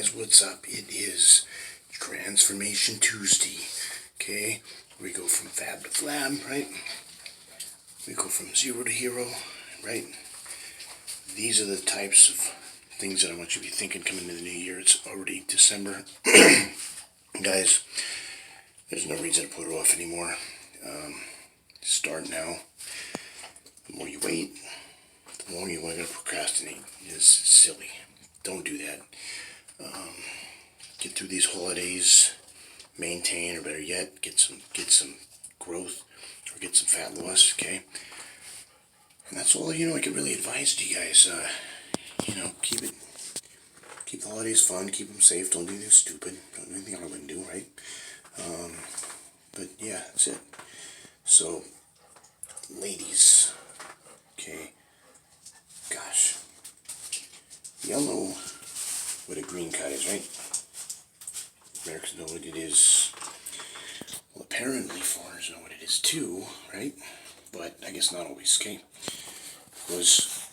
guys, what's up? It is Transformation Tuesday, okay? We go from fab to flab, right? We go from zero to hero, right? These are the types of things that I want you to be thinking coming into the new year. It's already December. Guys, there's no reason to put it off anymore. Start now. The more you wait, the more you're going to procrastinate. It's silly. Don't do that. Get through these holidays, maintain, or better yet, get some growth, or get some fat loss, okay? And that's all, I could really advise to you guys. Keep the holidays fun, keep them safe, don't do anything stupid, don't do anything I wouldn't do, right? But yeah, that's it. So, ladies, okay, gosh, y'all know what a green cut is, right? Americans know what it is. Well, apparently foreigners know what it is too, right? But I guess not always, okay? Because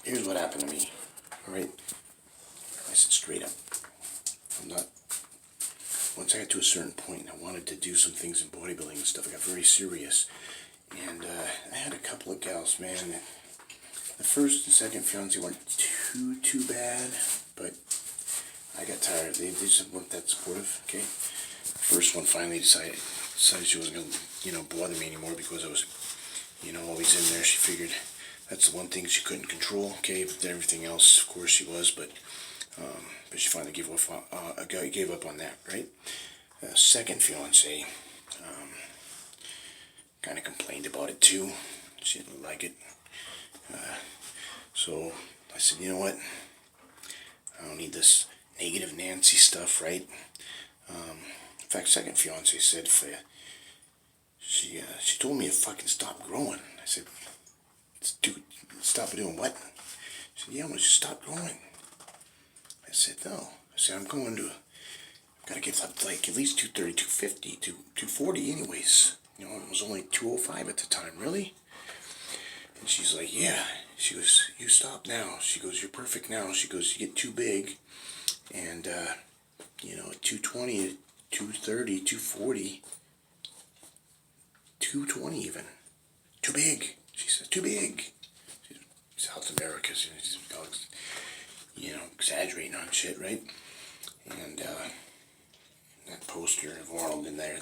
here's what happened to me, alright? I said straight up, once I got to a certain point, I wanted to do some things in bodybuilding and stuff. I got very serious. And I had a couple of gals, man. The first and second fiance weren't too bad, but I got tired. They just weren't that supportive, okay? First one finally decided she wasn't going to, bother me anymore because I was, always in there. She figured that's the one thing she couldn't control, okay? But everything else, of course, she was, but she finally gave up on that, right? Second fiance kind of complained about it too. She didn't like it. So I said, you know what? I don't need this negative Nancy stuff, right? In fact, second fiance said she told me to fucking stop growing. I said, dude, stop doing what? She said, yeah, I want you to stop growing. I said, no. I said, I've got to get up to like at least 230, 250, 240 anyways. It was only 205 at the time, really? And she's like, yeah. She goes, you stop now. She goes, you're perfect now. She goes, you get too big. And, at 220, 230, 240, 220 even. Too big. She says, too big. South America, exaggerating on shit, right? And that poster of Arnold in there,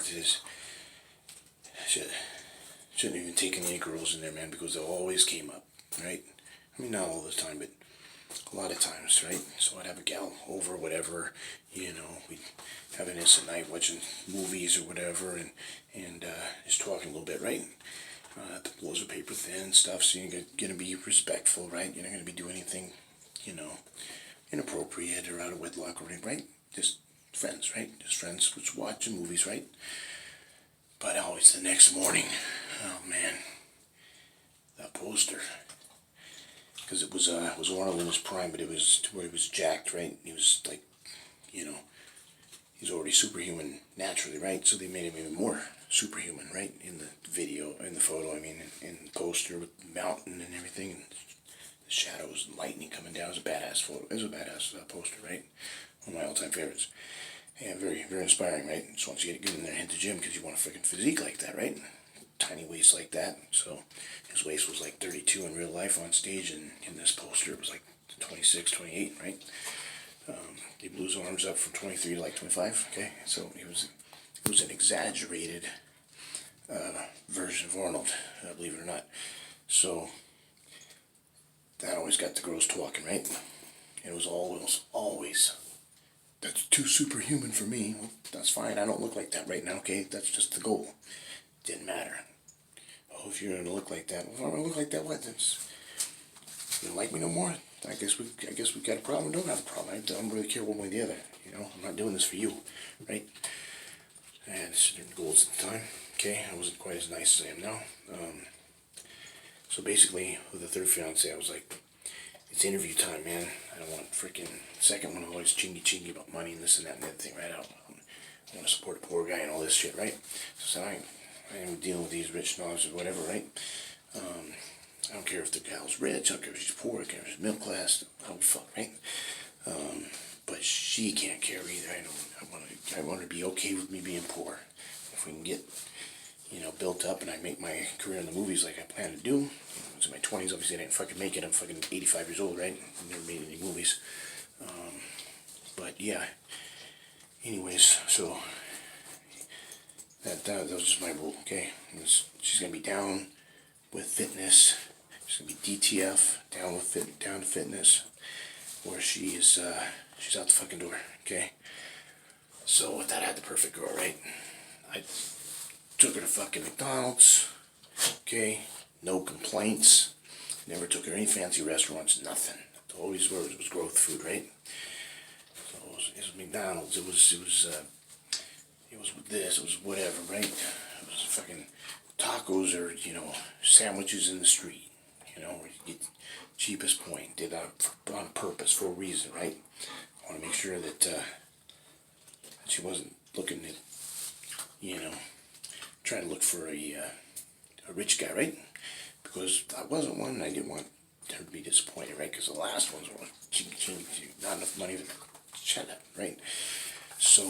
shouldn't even taken any girls in there, man, because they always came up, right? I mean, not all the time, but a lot of times, right? So I'd have a gal over, whatever, we'd have an innocent night watching movies or whatever, and just talking a little bit, right? The blows are paper thin stuff, so you're gonna be respectful, right? You're not gonna be doing anything, inappropriate or out of wedlock or anything, right? Just friends, right? Just friends, just watching movies, right? But always the next morning, oh man, that poster, because it was Arnold in his prime, but it was to where he was jacked, right? He was like, he's already superhuman naturally, right? So they made him even more superhuman, right? In the video, in the photo, in the poster with the mountain and everything, and the shadows and lightning coming down. It was a badass photo. It was a badass poster, right? One of my all-time favorites. Yeah, very, very inspiring, right? Just once you get good in there, hit the gym because you want a freaking physique like that, right? Tiny waist like that. So his waist was like 32 in real life on stage, and in this poster it was like 26, 28, right? He blew his arms up from 23 to like 25, okay? So it was an exaggerated version of Arnold, believe it or not. So that always got the girls talking, right? It was always, that's too superhuman for me. Well, that's fine. I don't look like that right now, okay? That's just the goal. Didn't matter. Oh, if you're gonna look like that, well, if I'm gonna look like that, what? You don't like me no more? I guess we got a problem. Don't have a problem. I don't really care one way or the other. I'm not doing this for you, right? I had certain goals at the time. Okay, I wasn't quite as nice as I am now. So basically, with the third fiance, I was like, it's interview time, man. I don't want freaking second one always chingy about money and this and that and the other thing, right? I want to support a poor guy and all this shit, right? So I ain't dealing with these rich knobs or whatever, right? I don't care if the gal's rich, I don't care if she's poor, I don't care if she's middle class, I don't fuck, right? but she can't care either. I want her to be okay with me being poor. If we can get, built up and I make my career in the movies like I plan to do. It's in my 20s, obviously I didn't fucking make it. I'm fucking 85 years old, right? I never made any movies. But yeah, anyways, so that was just my rule, okay? She's gonna be down with fitness. She's gonna be DTF, down to fitness, or she's out the fucking door, okay? So with that, I had the perfect girl, right? I took her to fucking McDonald's, okay? No complaints. Never took her to any fancy restaurants, nothing. Always was growth food, right? So it was McDonald's. It was this. It was whatever, right? It was fucking tacos or sandwiches in the street. Where you get cheapest point. Did that on purpose for a reason, right? I want to make sure that she wasn't looking at trying to look for a rich guy, right? Because I wasn't one, and I didn't want her to be disappointed, right? Because the last ones were she not enough money to shut up, right? So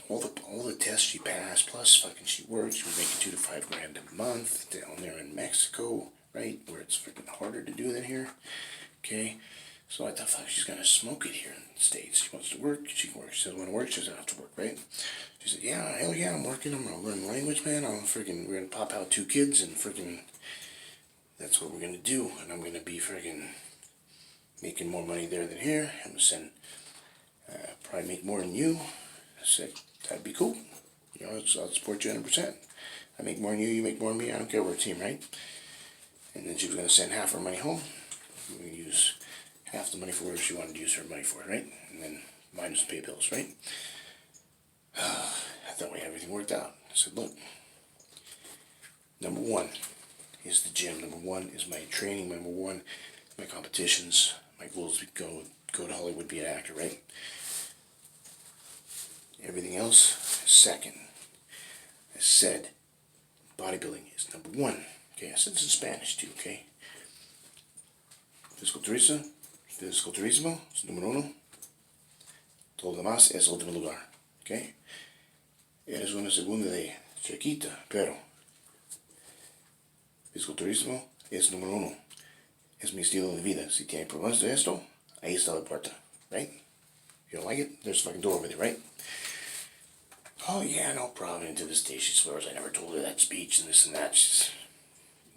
all the tests she passed, plus fucking she worked. She was making $2 to $5 grand a month down there in Mexico, right, where it's freaking harder to do than here. Okay, so I thought, fuck, she's gonna smoke it here in the States. She wants to work, she can work. She doesn't want to work, she doesn't have to work, right? She said, yeah, hell yeah, I'm working. I'm gonna learn the language, man. We're gonna pop out 2 kids and freaking. That's what we're gonna do, and I'm gonna be freaking making more money there than here. I'm gonna send probably make more than you. I said that'd be cool. I'll support you 100%. I make more than you, you make more than me. I don't care. We're a team, right? And then she was gonna send half her money home. We're gonna use half the money for whatever she wanted to use her money for, right? And then mine was to pay bills, right? I thought we had everything worked out. I said, look, number 1 is the gym. Number 1 is my training. Number 1, my competitions. My goal is to go to Hollywood, be an actor, right? Everything else is second. I said bodybuilding is number 1. Okay, I said this in Spanish too, okay? Fisiculturismo es número 1. Todo lo demás es último lugar, okay? Eres una segunda de chiquita, pero fisiculturismo es número 1. Es mi estilo de vida. Si tiene problemas de esto, ahí está la puerta, right? You don't like it? There's a fucking door over there, right? Oh yeah, no problem. And to this day she swears I never told her that speech and this and that.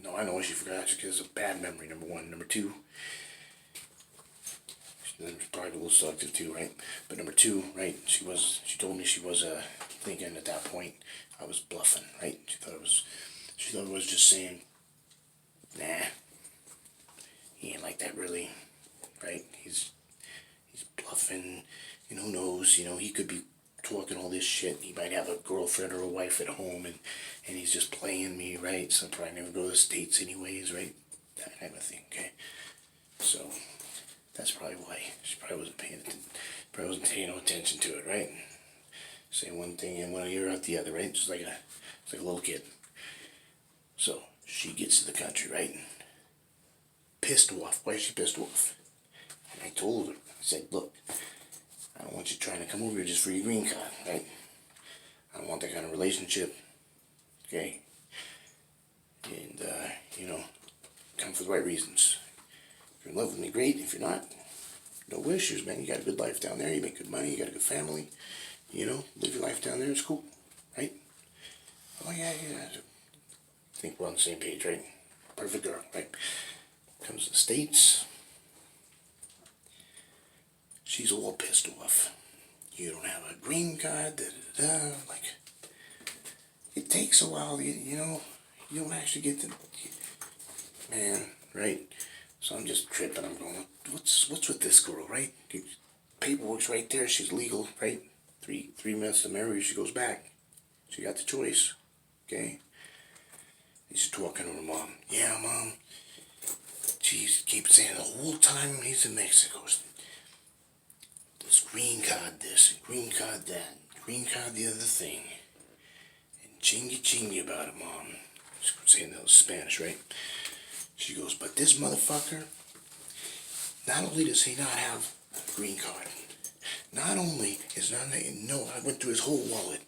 No, I know why she forgot. She has a bad memory, number 1. Number 2, she's probably a little selective too, right? But number 2, right, she told me she was thinking at that point I was bluffing, right? She thought it was just saying, nah, he ain't like that really, right? He's bluffing, who knows, he could be talking all this shit. He might have a girlfriend or a wife at home and he's just playing me, right? So I'll probably never go to the States anyways, right? That type of thing, okay? So that's probably why she probably wasn't paying no attention to it, right? Say one thing and one ear out the other, right? It's like a little kid. So she gets to the country, right? Pissed off. Why is she pissed off? And I told her, I said, look, I don't want you trying to come over here just for your green card, right? I don't want that kind of relationship, okay? And, come for the right reasons. If you're in love with me, great. If you're not, no issues, man. You got a good life down there. You make good money. You got a good family. Live your life down there. It's cool, right? Oh, yeah. I think we're on the same page, right? Perfect girl, right? Comes to the States. She's all pissed off. You don't have a green card, da-da-da-da. Like, it takes a while, you don't actually get the, man, right? So I'm just tripping. I'm going, what's with this girl, right? Paperwork's right there. She's legal, right? Three months to marry her, she goes back. She got the choice, okay? He's talking to her mom. Yeah, Mom. She keeps saying the whole time he's in Mexico. This green card this, and green card that, green card the other thing. And chingy about it, Mom. She's saying that was Spanish, right? She goes, but this motherfucker, not only does he not have green card. Not only is not no, I went through his whole wallet.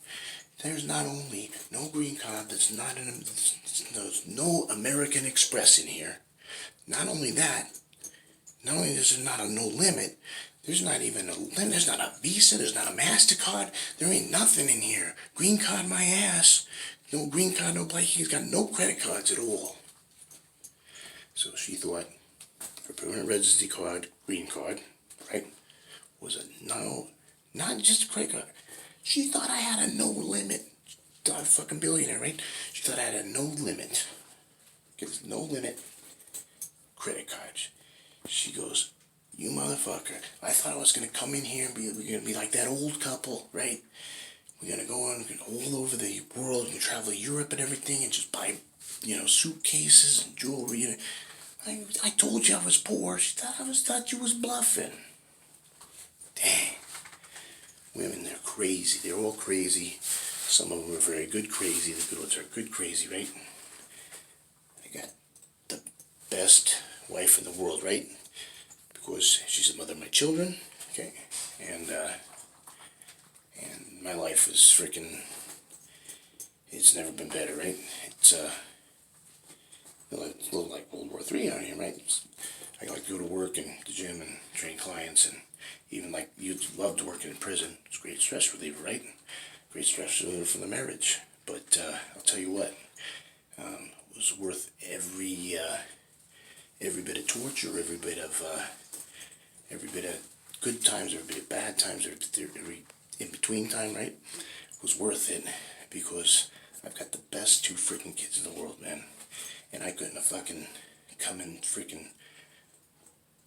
There's not only no green card, there's no American Express in here. Not only that, not only is there not a no limit, there's not even a limit, there's not a Visa, there's not a MasterCard, there ain't nothing in here. Green card my ass. No green card, no black, he's got no credit cards at all. So she thought her permanent residency card, green card, right, was a no, not just a credit card. She thought I had a no limit. I'm a fucking billionaire, right? She thought I had a no limit. Get no limit credit cards. She goes, you motherfucker. I thought I was going to come in here and we're going to be like that old couple, right? We're going to go on all over the world and travel to Europe and everything and just buy, suitcases and jewelry. And I told you I was poor. She thought you was bluffing. Dang. Women, they're crazy. They're all crazy. Some of them are very good crazy. The good ones are good crazy, right? I got the best wife in the world, right? Because she's the mother of my children, okay? And my life is freaking, it's never been better, right? It's a little like World War III out here, right? I like to go to work and the gym and train clients, and even like you loved working in prison. It's a great stress reliever, right? Great stress reliever for the marriage. But I'll tell you what, it was worth every bit of torture, every bit of good times, every bit of bad times, every in between time, right? It was worth it because I've got the best two freaking kids in the world, man. And I couldn't have fucking come and freaking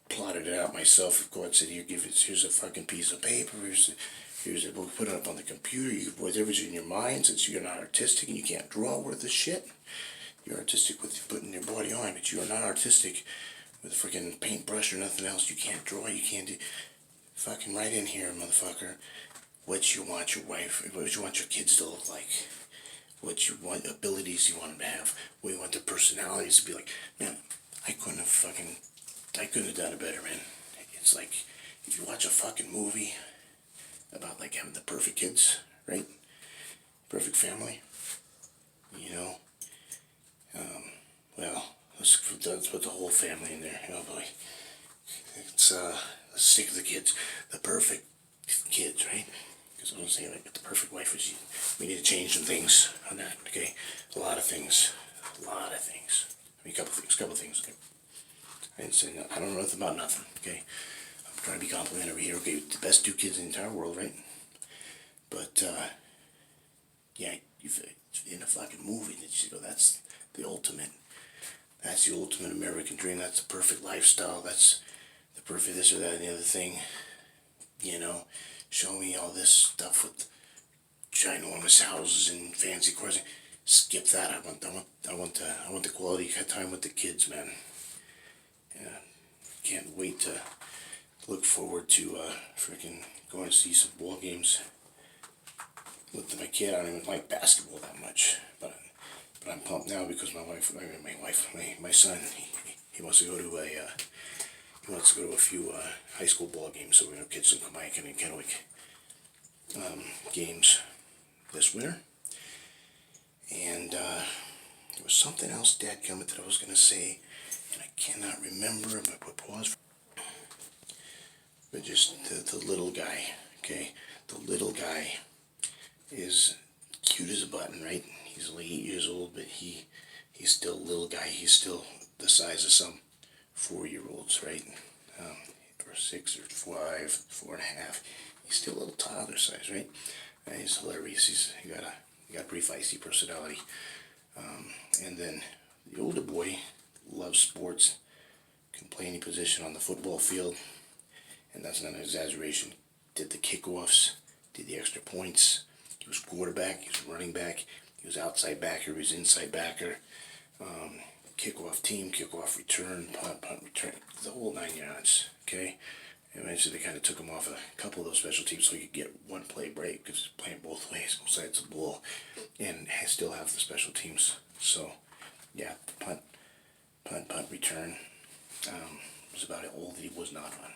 plotted it out myself. If God said, here's a fucking piece of paper, we'll put it up on the computer, you can whatever's in your mind, since you're not artistic and you can't draw worth a shit. You're artistic with putting your body on, but you are not artistic with a freaking paintbrush or nothing else. You can't draw, you can't do, fucking right in here, motherfucker, what you want your wife, what you want your kids to look like. What you want, abilities you want them to have, what you want their personalities to be like. Man, I couldn't have done it better, man. It's like, if you watch a fucking movie about like having the perfect kids, right? Perfect family, well, let's put the whole family in there. Oh boy. Let's stick with the kids. The perfect kids, right? Because I'm saying like the perfect wife is, we need to change some things on that, okay? A lot of things. I mean, a couple things, okay? I didn't say no, I don't know nothing about nothing, okay? I'm trying to be complimentary here, okay? The best two kids in the entire world, right? But, yeah, in a fucking movie, that's the ultimate American dream, that's the perfect lifestyle, that's the perfect this or that and the other thing, show me all this stuff with ginormous houses and fancy cars. Skip that. I want the quality time with the kids, man. Yeah, can't wait to look forward to freaking going to see some ball games with my kid. I don't even like basketball that much, but I'm pumped now because my son, he wants to go to a few high school ball games, so kids can come by and Kennewick games this winter. And there was something else, dadgummit, that I was gonna say, and I cannot remember. I'm gonna put pause. But just the little guy, okay? The little guy is cute as a button, right? He's only 8 years old, but he's still a little guy. He's still the size of some 4-year-olds, right? Or 6 or 5, 4.5. He's still a little toddler size, right? And he's hilarious. He got a pretty feisty personality. And then the older boy loves sports, can play any position on the football field, and that's not an exaggeration. Did the kickoffs, did the extra points. He was quarterback, he was running back, he was outside backer, he was inside backer. Kickoff team, kickoff return, punt return, the whole 9 yards, okay? And eventually they kind of took him off a couple of those special teams so he could get one play break, because he's playing both ways, both sides of the ball, and still have the special teams. So, yeah, punt return was about all that he was not on.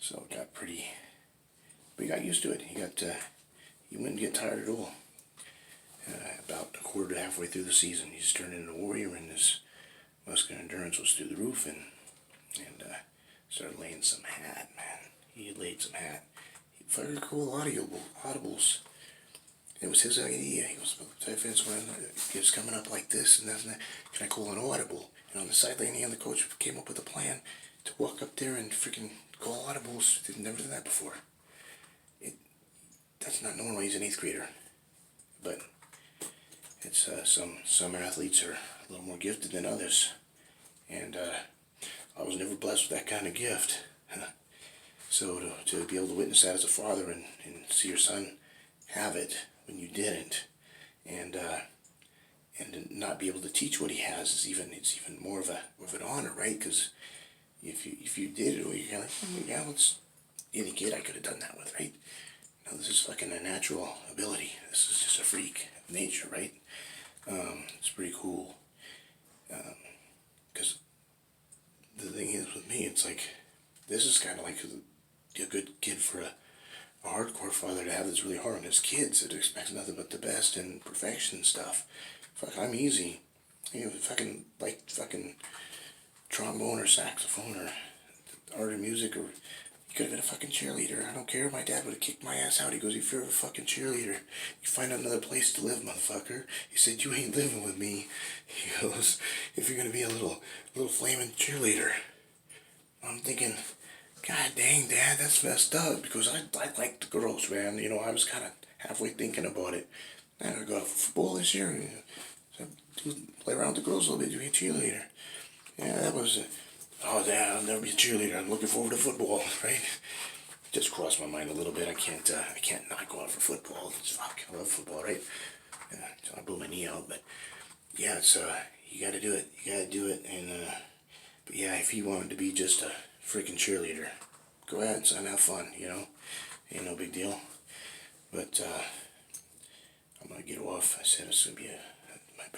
So it got pretty, but he got used to it. He wouldn't get tired at all. About a quarter to halfway through the season, he just turned into a warrior, and his muscular endurance was through the roof, and started laying some hat, man. He had laid some hat. He fucking cool audibles. It was his idea. He goes, "Defense when it's coming up like this and that, can I call an audible?" And on the sideline, he and the coach came up with a plan to walk up there and freaking call audibles. They've never done that before. That's not normal. He's an 8th grader, but it's some athletes are a little more gifted than others, and I was never blessed with that kind of gift. So to be able to witness that as a father and see your son have it when you didn't, and to not be able to teach what he has is it's even more of an honor, right? Because if you did it, well, you're kind of like, yeah, any kid I could have done that with, right? No, this is fucking a natural ability. This is just a freak of nature, right? It's pretty cool. Because the thing is with me, it's like, this is kind of like a good kid for a hardcore father to have that's really hard on his kids that expects nothing but the best and perfection and stuff. Fuck, I'm easy. You know, fucking trombone or saxophone or art of music, or you could have been a fucking cheerleader. I don't care. My dad would have kicked my ass out. He goes, "If you're a fucking cheerleader, you find another place to live, motherfucker." He said, "You ain't living with me." He goes, "If you're gonna be a little flaming cheerleader." I'm thinking, God dang, Dad, that's messed up, because I like the girls, man. You know, I was kind of halfway thinking about it. Man, I go out for football this year. Play around with the girls a little bit. Do a cheerleader. Yeah, that was. Oh, Dad, I'll never be a cheerleader. I'm looking forward to football, right? Just crossed my mind a little bit. I can't not go out for football. Fuck, I love football, right? So I blew my knee out, but yeah, it's you got to do it. You got to do it, and but yeah, if he wanted to be just a freaking cheerleader, go ahead, son, have fun. You know, ain't no big deal. But I'm gonna get off. I said it's gonna be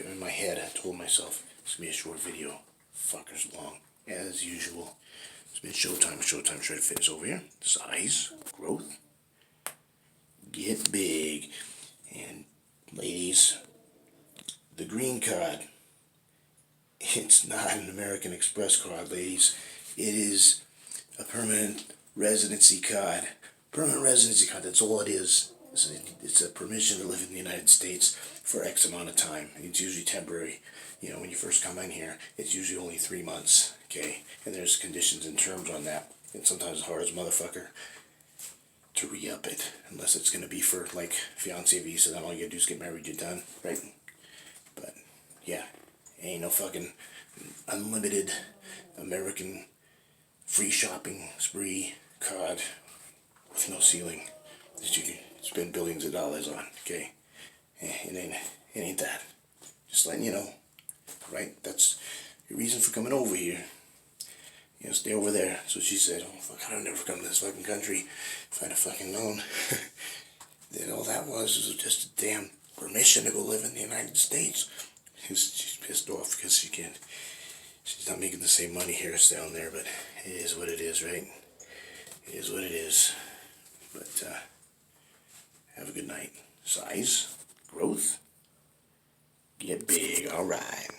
in my head. I told myself it's gonna be a short video. Fuckers long. As usual. It's been showtime. Try to fit this over here. Size, growth, get big. And ladies, the green card, it's not an American Express card, ladies. It is a permanent residency card. Permanent residency card, that's all it is. It's a permission to live in the United States for X amount of time. It's usually temporary. You know, when you first come in here, it's usually only 3 months, okay? And there's conditions and terms on that. And sometimes it's hard as a motherfucker to re-up it, unless it's going to be for, like, fiance visa, then all you gotta do is get married, you're done, right? But, yeah, ain't no fucking unlimited American free shopping spree card with no ceiling that you can spend billions of dollars on, okay? It ain't that. Just letting you know, right? That's your reason for coming over here. You know, stay over there. That's what she said. Oh, fuck, I'd never come to this fucking country if I'd have fucking known. Then all that was just a damn permission to go live in the United States. She's pissed off because she's not making the same money here as down there, but it is what it is, right? It is what it is. But, have a good night. Size, growth, get big, alright.